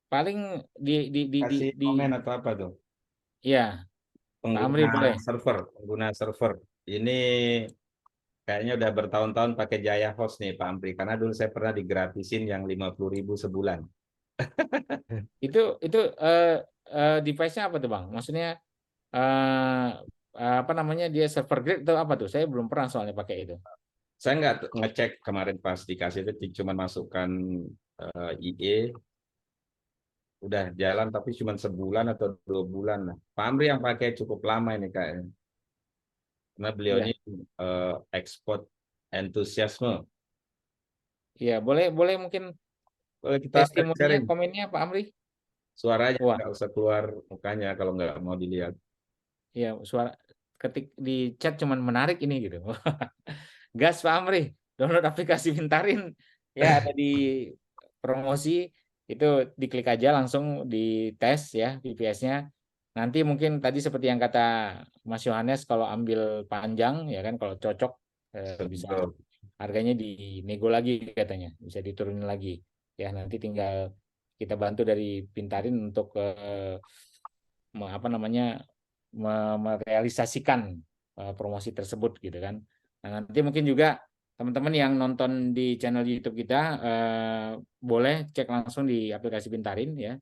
C: Paling
D: kasih komen atau apa tuh?
C: ya, Pak Amri boleh.
D: Pengguna server. Ini kayaknya udah bertahun-tahun pakai Jaya Host nih Pak Amri, karena dulu saya pernah digratisin yang 50.000 sebulan.
C: Itu device-nya apa tuh Bang? Maksudnya apa namanya, dia server grade atau apa tuh? Saya belum pernah soalnya pakai itu.
D: Saya nggak ngecek kemarin pas dikasih itu, cuma masukkan IE, udah jalan tapi cuma sebulan atau 2 bulan lah. Pak Amri yang pakai cukup lama ini kayaknya. Karena beliau
C: Iya.
D: ini ekspor entusiasme.
C: Iya, boleh mungkin
D: Boleh kita
C: testimoninya,
D: sharing
C: komennya Pak Amri.
D: suaranya,
C: Wah,
D: nggak usah keluar mukanya kalau nggak mau dilihat.
C: iya, suara ketik di chat cuman menarik ini gitu. Gas Pak Amri, download aplikasi Pintarin. Ya, ada di promosi, itu diklik aja langsung di tes ya VPS-nya. Nanti mungkin tadi seperti yang kata Mas Yohanes, kalau ambil panjang ya kan, kalau cocok bisa
D: Betul.
C: harganya dinego lagi katanya, bisa diturunin lagi. Ya, nanti tinggal kita bantu dari Pintarin untuk apa namanya, merealisasikan promosi tersebut gitu kan. Nah, nanti mungkin juga teman-teman yang nonton di channel YouTube kita boleh cek langsung di aplikasi Pintarin ya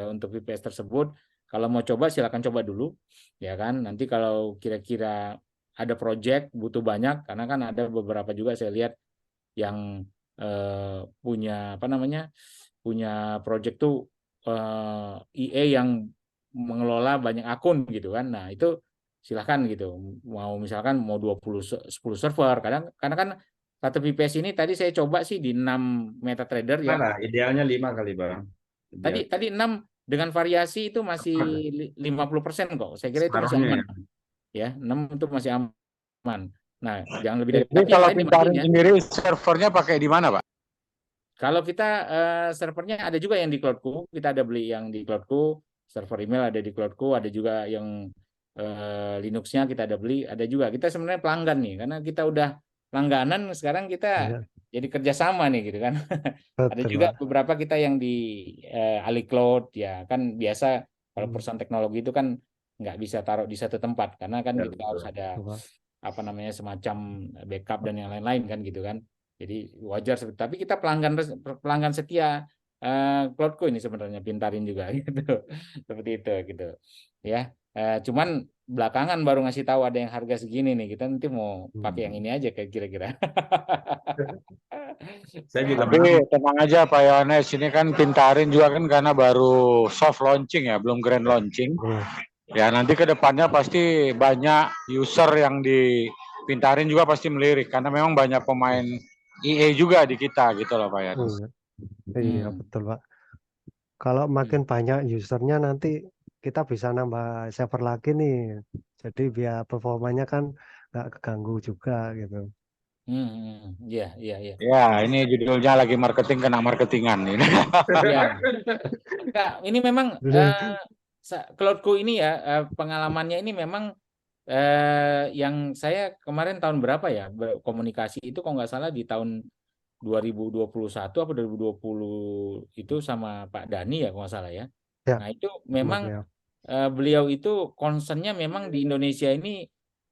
C: untuk VPS tersebut. Kalau mau coba silakan coba dulu ya kan. Nanti kalau kira-kira ada project butuh banyak, karena kan ada beberapa juga saya lihat yang punya apa namanya, punya project tuh IE yang mengelola banyak akun gitu kan. Nah, itu silahkan gitu. Mau misalkan mau 10 server. Karena kan satu VPS ini tadi saya coba sih di 6 MetaTrader ya.
D: Mana? Idealnya 5 kali Bang. Ideal.
C: Tadi 6 dengan variasi itu masih 50% kok. Saya kira itu masih
D: Separuhnya
C: aman
D: ya.
C: ya. 6 itu masih aman. Nah, jangan lebih dari,
A: Jadi
C: tapi yang
A: kalau
C: lain
A: Pintarin
C: dimatiin ya.
A: sendiri servernya pakai di mana, Pak?
C: Kalau kita servernya ada juga yang di Cloudku, kita ada beli yang di Cloudku, server email ada di Cloudku, ada juga yang Linuxnya kita ada beli, ada juga. Kita sebenarnya pelanggan nih, karena kita udah langganan, sekarang kita
B: Iya,
C: jadi kerjasama nih gitu kan. Ada
B: betul
C: juga
B: Pak.
C: beberapa kita yang di AliCloud ya kan, biasa kalau perusahaan teknologi itu kan nggak bisa taruh di satu tempat, karena kan
D: Ya,
C: kita harus
D: betul.
C: ada
B: Betul, Pak.
C: apa namanya, semacam backup dan yang lain-lain kan gitu kan. Jadi wajar, tapi kita pelanggan setia Cloudco ini sebenarnya, Pintarin juga gitu. Seperti itu gitu. Ya. Cuman belakangan baru ngasih tahu ada yang harga segini nih. Kita nanti mau pakai yang ini aja kayak kira-kira.
D: Saya juga
A: Tapi tenang aja Pak Yohanes, ini kan Pintarin juga kan karena baru soft launching ya, belum grand launching.
B: Iya.
A: Ya nanti ke depannya pasti banyak user yang di Pintarin juga pasti melirik, karena memang banyak pemain EA juga di kita gitu loh Pak Yohanes.
B: Iya, betul Pak. Kalau makin banyak usernya nanti kita bisa nambah server lagi nih. Jadi biar performanya kan nggak keganggu juga gitu.
C: Iya.
A: Ya ini judulnya lagi marketing kena marketingan ini.
C: Iya. Nah, ini memang Cloudco ini ya, pengalamannya ini memang yang saya kemarin tahun berapa ya berkomunikasi itu, kalau nggak salah di tahun 2021 atau 2020 itu sama Pak Dani ya kalau nggak salah ya.
B: Ya,
C: Nah itu memang
B: beliau.
C: beliau itu concernnya memang di Indonesia ini,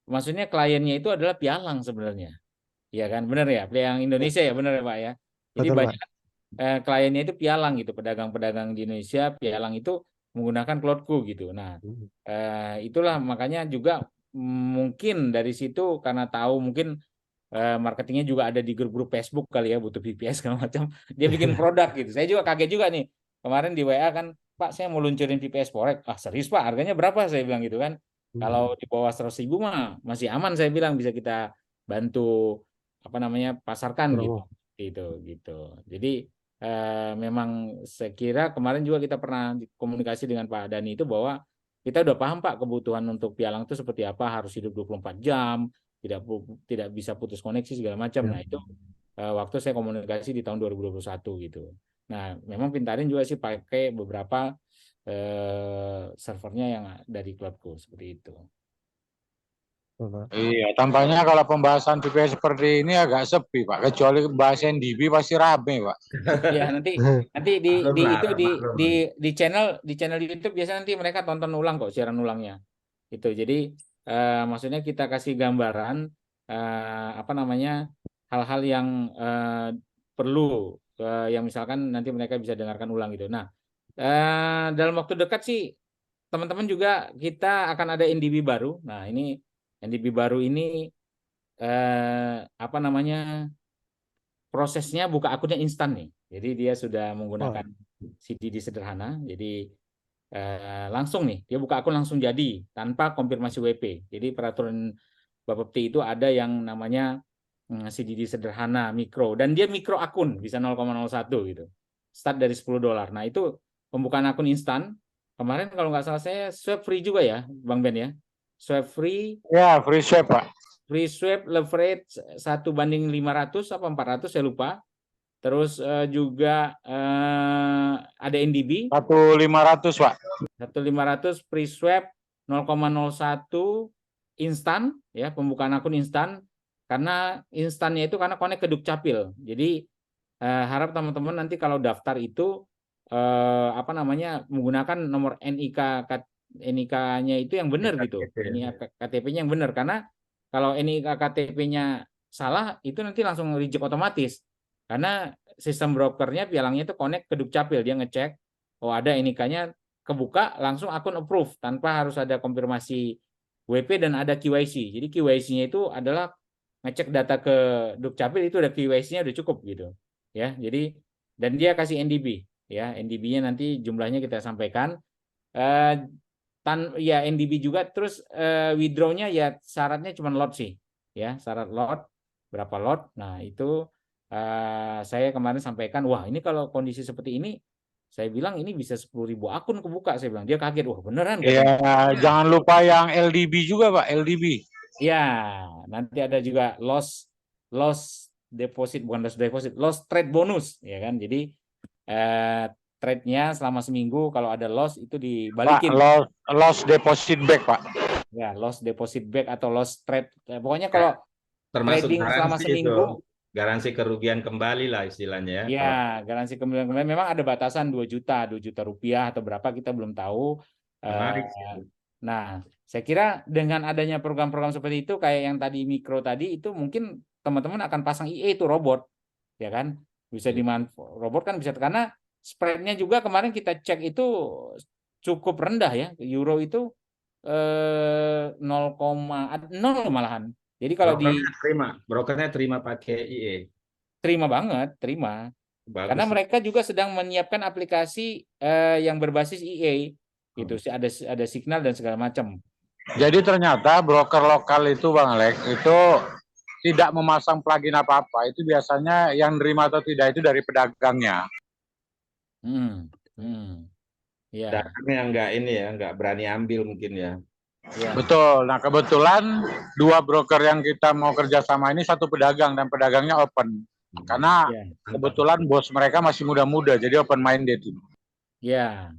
C: maksudnya kliennya itu adalah pialang sebenarnya. Ya kan, benar ya, pialang Indonesia ya, benar ya Pak ya. Jadi
B: Betul Pak.
C: banyak kliennya itu pialang gitu, pedagang-pedagang di Indonesia pialang itu menggunakan Cloudco gitu. Nah, itulah makanya juga mungkin dari situ, karena tahu mungkin marketingnya juga ada di grup-grup Facebook kali ya, butuh VPS segala macam. Dia bikin produk gitu. Saya juga kaget juga nih. Kemarin di WA kan, Pak saya mau luncurin VPS Forex. Ah serius Pak, harganya berapa? Saya bilang gitu kan. Kalau di bawah 100.000 mah masih aman, saya bilang bisa kita bantu apa namanya pasarkan gitu.
B: Promo.
C: Gitu. Jadi memang saya kira kemarin juga kita pernah komunikasi dengan Pak Dhani itu bahwa kita udah paham Pak kebutuhan untuk pialang itu seperti apa, harus hidup 24 jam, tidak bisa putus koneksi segala macam. Nah, itu waktu saya komunikasi di tahun 2021 gitu. Nah, memang Pintarin juga sih pakai beberapa servernya yang dari Cloudco seperti itu.
B: Pak.
A: Iya, tampaknya kalau pembahasan VPS seperti ini agak sepi, Pak. Kecuali bahasa NDB pasti rame, Pak.
C: Ya, nanti di channel YouTube biasanya nanti mereka tonton ulang kok, siaran ulangnya. Itu. Jadi maksudnya kita kasih gambaran apa namanya hal-hal yang perlu yang misalkan nanti mereka bisa dengarkan ulang gitu. Nah, dalam waktu dekat sih teman-teman juga kita akan ada NDB baru. Nah, ini NDB baru ini apa namanya prosesnya buka akunnya instan nih. Jadi dia sudah menggunakan CDD sederhana. Jadi langsung nih dia buka akun langsung jadi tanpa konfirmasi WP. Jadi peraturan Bapepti itu ada yang namanya CDD sederhana mikro dan dia mikro akun bisa 0,01 gitu. Start dari $10. Nah, itu pembukaan akun instan. Kemarin kalau nggak salah saya swap free juga ya, Bang Ben ya. Swap free.
A: Ya, free swap, Pak.
C: Free swap leverage 1:500 apa 400 saya lupa. Terus juga ada NDB
A: 1.500, Pak.
C: 1.500 free swap 0,01 instan ya, pembukaan akun instan. Karena instannya itu karena connect ke Dukcapil. Jadi harap teman-teman nanti kalau daftar itu apa namanya menggunakan nomor NIK-nya itu yang benar gitu. NIK KTP-nya yang benar, karena kalau NIK KTP-nya salah itu nanti langsung reject otomatis. Karena sistem brokernya pialangnya itu connect ke Dukcapil, dia ngecek oh ada NIK-nya, kebuka langsung akun approve tanpa harus ada konfirmasi WP dan ada KYC. Jadi KYC-nya itu adalah ngecek data ke Dukcapil, itu ada KYC-nya udah cukup gitu. Ya, jadi dan dia kasih NDB. Ya, NDB-nya nanti jumlahnya kita sampaikan. Ya NDB juga, terus withdraw-nya ya syaratnya cuma lot sih. Ya, syarat lot, berapa lot. Nah, itu saya kemarin sampaikan, wah ini kalau kondisi seperti ini, saya bilang ini bisa 10.000 akun kebuka. Saya bilang, dia kaget, wah beneran.
A: Ya, jangan lupa yang LDB juga, Pak, LDB.
C: Ya, nanti ada juga loss deposit, bukan loss deposit, loss trade bonus, ya kan. Jadi trade-nya selama seminggu kalau ada loss itu dibalikin.
A: Pak, loss deposit back, Pak.
C: Ya, loss deposit back atau loss trade. Pokoknya kalau
D: termasuk
C: trading selama seminggu,
D: garansi kerugian kembali lah istilahnya ya.
C: Ya, garansi kerugian kembali memang ada batasan 2 juta rupiah atau berapa kita belum tahu.
D: Menarik.
C: Nah, saya kira dengan adanya program-program seperti itu kayak yang tadi mikro tadi itu mungkin teman-teman akan pasang IE itu robot, ya kan? Bisa robot kan bisa, karena spreadnya juga kemarin kita cek itu cukup rendah ya. Euro itu 0,0 malahan. Jadi kalau
D: brokernya terima pakai IE.
C: Terima banget, terima.
D: Bagus.
C: Karena mereka juga sedang menyiapkan aplikasi yang berbasis IE. Gitu sih, ada signal dan segala macam.
A: Jadi ternyata broker lokal itu, Bang Alex, itu tidak memasang plugin apa-apa. Itu biasanya yang nerima atau tidak itu dari pedagangnya.
C: Ya.
D: Pedagangnya nggak berani ambil mungkin ya.
C: Ya.
A: Betul. Nah, kebetulan 2 broker yang kita mau kerjasama ini satu pedagang dan pedagangnya open. Karena kebetulan bos mereka masih muda-muda, jadi open minded.
C: Ya.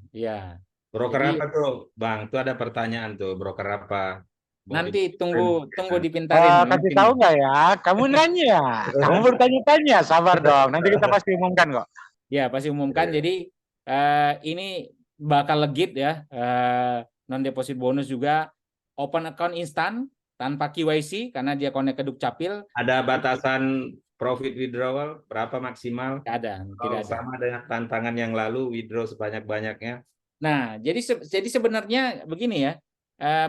D: Broker jadi, apa tuh, Bang? Tuh ada pertanyaan tuh, broker apa?
C: Nanti tunggu dipintarin.
A: Kasih tahu nggak ya? Kamu nanya, kamu bertanya-tanya, sabar dong. Nanti kita pasti umumkan kok.
C: Ya, pasti umumkan. Jadi ini bakal legit ya. Non deposit bonus juga, open account instan tanpa KYC karena dia connect ke Dukcapil.
D: Ada batasan profit withdrawal berapa maksimal?
C: Tidak ada.
D: Sama dengan tantangan yang lalu, withdraw sebanyak-banyaknya.
C: Nah, jadi sebenarnya begini ya,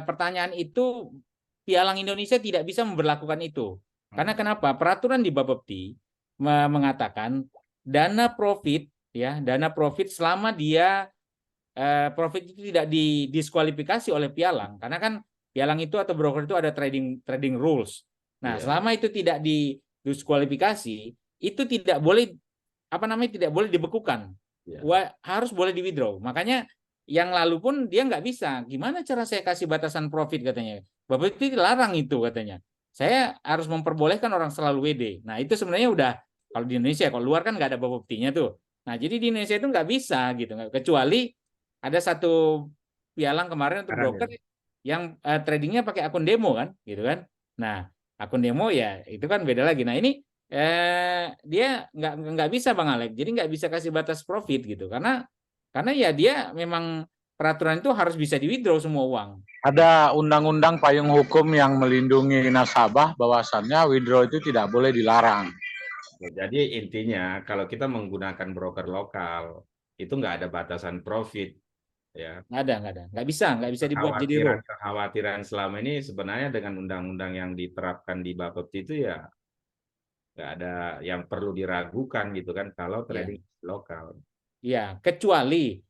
C: pertanyaan itu Pialang Indonesia tidak bisa memberlakukan itu. Karena kenapa? Peraturan di Bapepti mengatakan dana profit selama dia profit itu tidak didiskualifikasi oleh pialang, karena kan pialang itu atau broker itu ada trading rules. Nah,
D: Iya.
C: selama itu tidak didiskualifikasi, itu tidak boleh tidak boleh dibekukan.
D: Iya.
C: Harus boleh di withdraw. Makanya yang lalu pun dia nggak bisa. Gimana cara saya kasih batasan profit katanya? Bapak itu dilarang itu katanya. Saya harus memperbolehkan orang selalu WD. Nah, itu sebenarnya udah kalau di Indonesia, kalau luar kan nggak ada buktinya tuh. Nah, jadi di Indonesia itu nggak bisa gitu, kecuali ada satu pialang kemarin untuk
D: Sekarang ya.
C: broker yang tradingnya pakai akun demo kan, gitu kan. Nah, akun demo ya itu kan beda lagi. Nah, ini dia nggak bisa Bang Alek, jadi nggak bisa kasih batas profit gitu, karena ya dia memang peraturan itu harus bisa di withdraw semua uang.
A: Ada undang-undang payung hukum yang melindungi nasabah, bahwasannya withdraw itu tidak boleh dilarang.
D: Jadi intinya kalau kita menggunakan broker lokal itu nggak ada batasan profit, ya.
C: Nggak bisa dibuat jadi rule.
D: Kekhawatiran selama ini sebenarnya dengan undang-undang yang diterapkan di Bapepti itu ya nggak ada yang perlu diragukan gitu kan kalau trading lokal.
C: Ya, kecuali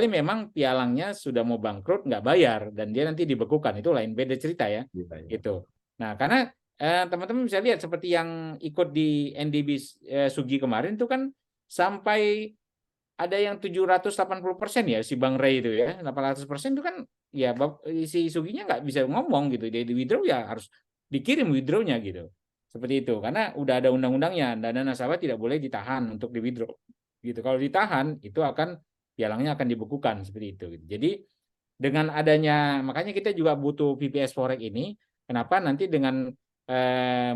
C: memang pialangnya sudah mau bangkrut nggak bayar dan dia nanti dibekukan, itu lain beda cerita ya.
D: Gitu ya.
C: Gitu. Nah, karena teman-teman bisa lihat seperti yang ikut di NDB Sugi kemarin itu kan sampai ada yang 780% ya si Bang Ray itu ya, 800% itu kan ya si Suginya nggak bisa ngomong gitu, dia di withdraw ya harus dikirim withdrawnya gitu. Seperti itu, karena udah ada undang-undangnya, dana nasabah tidak boleh ditahan untuk di withdraw gitu. Kalau ditahan itu akan pialangnya akan dibekukan seperti itu gitu. Jadi dengan adanya, makanya kita juga butuh VPS Forex ini. Kenapa? Nanti dengan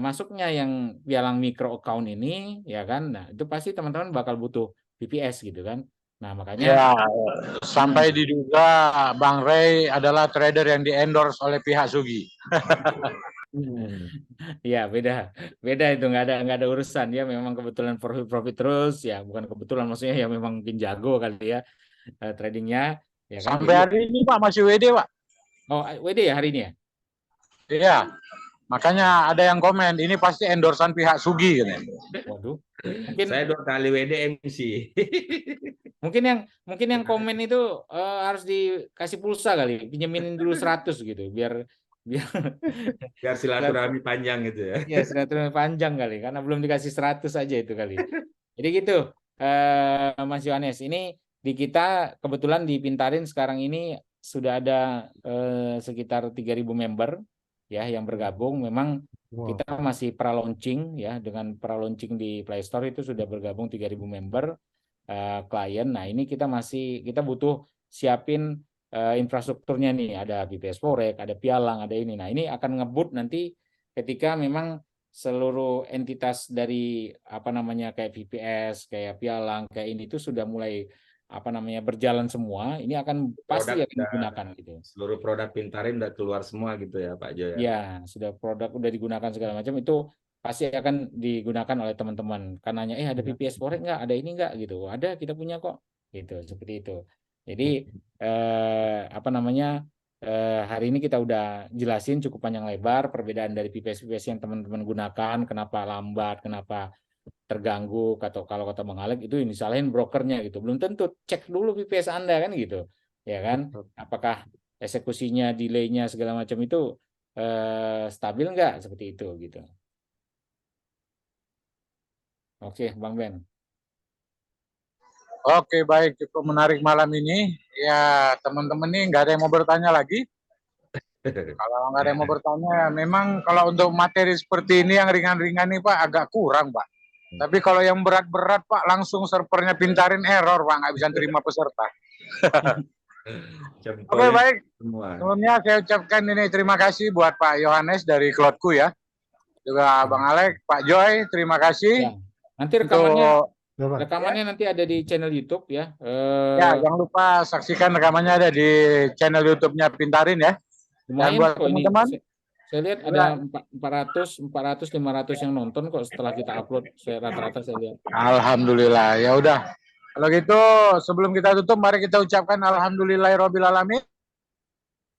C: masuknya yang pialang micro account ini ya kan, nah itu pasti teman-teman bakal butuh VPS gitu kan. Nah makanya
A: Ya, sampai diduga Bang Ray adalah trader yang di-endorse oleh pihak Sugi.
C: ya beda itu, nggak ada urusan ya, memang kebetulan profit terus ya, bukan kebetulan maksudnya ya memang mungkin jago kali ya tradingnya ya kan.
A: Sampai
C: Jadi
A: hari ini Pak masih WD Pak.
C: WD ya hari ini ya.
A: Iya. Makanya ada yang komen, ini pasti endorsan pihak Sugi katanya.
C: Waduh. Mungkin
D: Saya 2 kali WD MC.
C: mungkin yang komen itu harus dikasih pulsa kali, pinjemin dulu 100 gitu biar
D: Biar silaturahmi panjang gitu ya.
C: ya silaturahmi panjang kali, karena belum dikasih 100 aja itu kali. Jadi gitu Mas Yohanes, ini di kita kebetulan di Pintarin sekarang ini sudah ada sekitar 3.000 member ya yang bergabung. Memang kita masih pra-launching ya, dengan pra-launching di Play Store itu sudah bergabung 3.000 member klien. Nah, ini kita butuh siapin infrastrukturnya nih, ada VPS Forex, ada pialang, ada ini. Nah, ini akan ngebut nanti ketika memang seluruh entitas dari kayak VPS, kayak pialang, kayak ini itu sudah mulai berjalan semua. Ini akan pasti akan digunakan gitu.
D: Seluruh produk Pintarin udah keluar semua gitu ya Pak Jo ya.
C: Ya, sudah produk udah digunakan segala macam, itu pasti akan digunakan oleh teman-teman. Karenanya ada VPS Forex nggak, ada ini nggak gitu. Ada, kita punya kok. Gitu, seperti itu. Jadi hari ini kita udah jelasin cukup panjang lebar perbedaan dari VPS yang teman-teman gunakan, kenapa lambat, kenapa terganggu, atau kalau kata Bang Alek itu yang disalahin brokernya gitu. Belum tentu, cek dulu VPS Anda kan gitu. Ya kan? Apakah eksekusinya, delay-nya segala macam itu stabil nggak, seperti itu gitu. Oke, Bang Ben.
A: Oke, baik, cukup menarik malam ini. Ya, teman-teman nih nggak ada yang mau bertanya lagi. Kalau nggak ada yang mau bertanya, memang kalau untuk materi seperti ini yang ringan-ringan nih Pak agak kurang Pak. Tapi kalau yang berat-berat Pak, langsung servernya Pintarin error Pak, nggak bisa terima peserta. Oke, baik. Sebelumnya saya ucapkan ini terima kasih buat Pak Yohanes dari Cloudku ya. Juga Bang Alek, Pak Joy, terima kasih.
C: Ya. Nanti rekamannya nanti ada di channel YouTube ya.
A: Ya, jangan lupa saksikan rekamannya ada di channel YouTube-nya Pintarin ya. Dan buat teman-teman,
C: saya lihat ada 400, 500 yang nonton kok setelah kita upload. Rata-rata saya lihat.
A: Alhamdulillah. Ya udah. Kalau gitu sebelum kita tutup, mari kita ucapkan alhamdulillahirabbil alamin.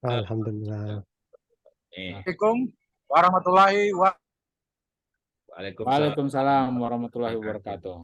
B: Alhamdulillah.
A: Assalamualaikum warahmatullahi wabarakatuh.
C: Waalaikumsalam warahmatullahi wabarakatuh.